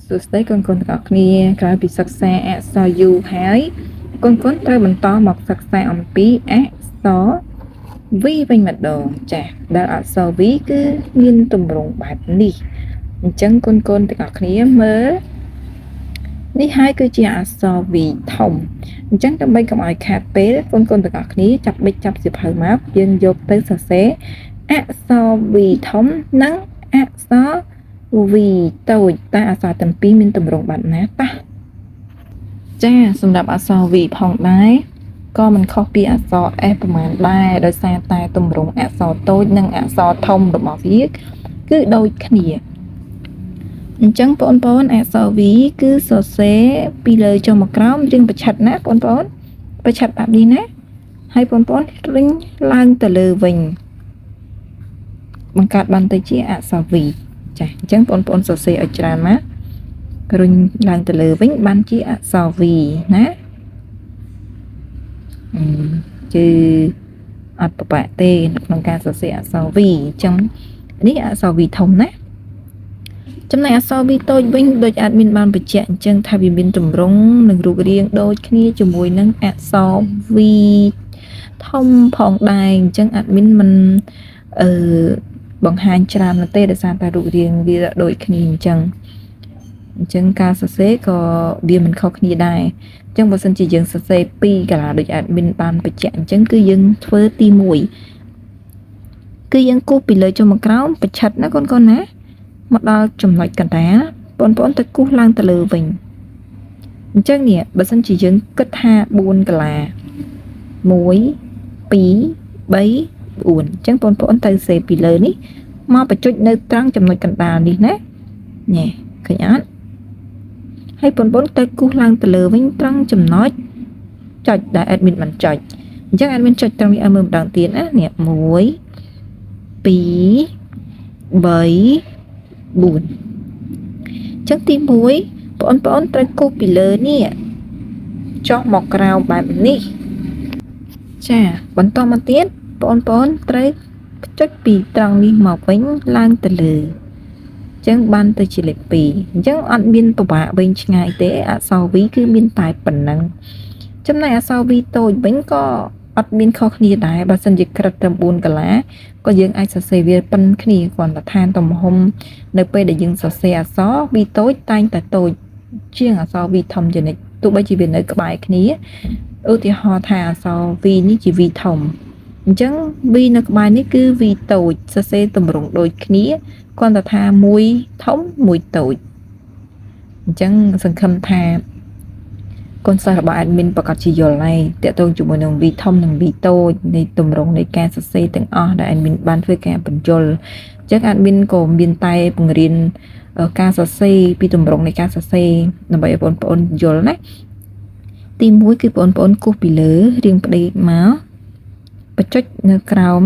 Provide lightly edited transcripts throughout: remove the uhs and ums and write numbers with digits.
សួស្តីកូនៗទាំងអស់គ្នាក្រោយពីសិក្សាអក្សរ U ហើយកូនៗត្រូវបន្តមកសិក្សាអំពីអក្សរ V វិញម្ដងចា៎ដែលអក្សរ V គឺមានទម្រង់បែបនេះអញ្ចឹងកូនៗទាំងអស់គ្នាមើលនេះហើយគឺជាអក្សរ V ធំអញ្ចឹងដើម្បីកុំឲ្យខាតពេលកូនៗទាំងអស់គ្នាចាប់បិចចាប់សៀវភៅមកយើងយកទៅសរសេរអក្សរ V ធំនិងអក្សរV តូចតែអក្សរទាំងពីរមានទម្រង់បែបណាតាចាសម្រាប់អក្សរ V ផងដែរក៏មិនខុសពីអក្សរ S ប្រហែលដែរដោយសារតែទម្រង់អក្សរតូចនិងអក្សរធំរបស់វាគឺដូចគ្នាអញ្ចឹងបងប្អូនអក្សរ V គឺសរសេរពីលើចុះមកក្រោមរៀងប្រឆិតណាបងប្អូនប្រឆិតបែបនេះណាហើយបងប្អូនរុញឡើងទៅលើវិញបង្កើតបានទៅជាអក្សរ Vចាអញ្ចឹងបងប្អូនសរសេរឲ្យច្រើនមករុញឡើងទៅលើវិញបានជាអក្សរ V ណាគឺអត់ពិបាកទេនៅក្នុងការសរសេរអក្សរ V អញ្ចឹងនេះអក្សរ V ធំណាចំណែកអក្សរ V តូចវិញដូចadminបានបញ្ជាក់អញ្ចឹងថាវាមានទម្រង់និងរូបរាងដូចគ្នាជាមួយនឹងអក្សរ V ធំផងដែរអញ្ចឹងadminមិនបង្ហាញច្រើនណាស់ទេដោយសារតែរូបរាងវាដូចគ្នាអញ្ចឹងការសរសេរក៏វាមិនខុសគ្នាដែរអញ្ចឹងបើសិនជាយើងសរសេរ2កាឡាដូច admin បានបញ្ជាក់អញ្ចឹងគឺយើងធ្វើទី1គឺយើងគូសពីលើចុះមកក្រោមប្រឆិតណាកូនៗណាមកដល់ចំណុចកណ្ដាលបងប្អូនទៅគូសឡើងទៅលើវិញអញ្ចឹងនេះបើសិនជាយើងគិតថា4កាឡា1 2 3 4អញ្ចឹងបងប្អូនទៅសេពីលើនេះមកបញ្ចុចនៅត្រង់ចំណុចកណ្ដាលនេះណាញ៉េឃើញអត់ហើយបងប្អូនទៅគូសឡើងទៅលើវិញត្រង់ចំណុចចុចដែល admin បានចុចអញ្ចឹង admin ចុចត្រង់នេះឲ្យមើលម្ដងទៀតណានេះ1 2 3 4អញ្ចឹងទី1បងប្អូនត្រូវគូសពីលើនេះចុះមកក្រោមបែបនេះចាបន្តមកទៀតបងប្អូនត្រូវចុចពីត្រង់នេះមកវិញឡើងទៅលើអញ្ចឹងបានទៅជាលេខ2អញ្ចឹងអត់មានពិបាកវែងឆ្ងាយទេអក្សរ V គឺមានតែប៉ុណ្ណឹងចំណែកអក្សរ V តូចវិញក៏អត់មានខុសគ្នាដែរបើសិនជាក្រឹតត្រឹម4កាឡាក៏យើងអាចសរសេរវាប៉ុនគ្នាគ្រាន់តែឋានទំហំនៅពេលដែលយើងសរសេរអក្សរ V តូចតែងតែតូចជាងអក្សរ V ធំជានិច្ចទោះបីជាវានៅក្បែរគ្នាឧទាហរណ៍ថាអក្សរ V នេះជា V ធំអញ្ចឹង V នៅក្បែរនេះគឺ V តូចសរសេរទម្រង់ដូចគ្នាគ្រាន់តែថាមួយធំមួយតូចអញ្ចឹងសង្ឃឹមថាកូនសិស្សរបស់ admin ប្រកាសជាយល់ហើយតើតើជាមួយនឹង V ធំនិង V តូចនៃទម្រង់នៃការសរសេរទាំងអស់ដែល admin បានធ្វើការបញ្យល់អញ្ចឹង admin ក៏មានតែបង្រៀនការសរសេរពីទម្រង់នៃការសរសេរដើម្បីឲ្យបងប្អូនយល់ណាទី1គឺបងប្អូនគូសពីលើរៀងផ្ដេកមកបញ្ចុចនៅក្រោម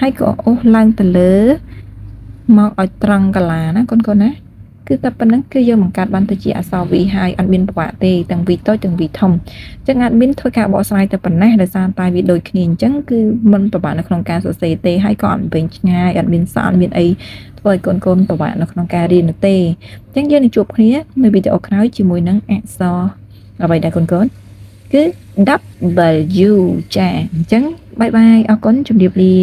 ហើយក៏អូសឡើងទៅលើមកឲ្យត្រង់កាឡាណាកូនណាគឺតែប៉ុណ្្នឹងគឺយើងបង្កើតបានទៅជាអក្សរ V ហើយអត់មានពិបាកទេទាំង V តូចទាំង V ធំអញ្ចឹង admin ធ្វើការបកស្រាយតែប៉ុណ្ណេះដោយសារតែវាដូចគ្នាអញ្ចឹងគឺមិនពិបាកនៅក្នុងការសរសេរទេហើយក៏អត់វែងឆ្ងាយអត់មានសក់អត់មានអីធ្វើឲ្យកូនពិបាកនៅក្នុងការរៀននោះទេអញ្ចឹងយើងនឹងជួបគ្នានៅវីដេអូក្រោយជាមួយនឹងអក្សរអ្វីដែរកូនគឺ W ចាអញ្ចឹងបាយបាយអរគុណជម្រាបលា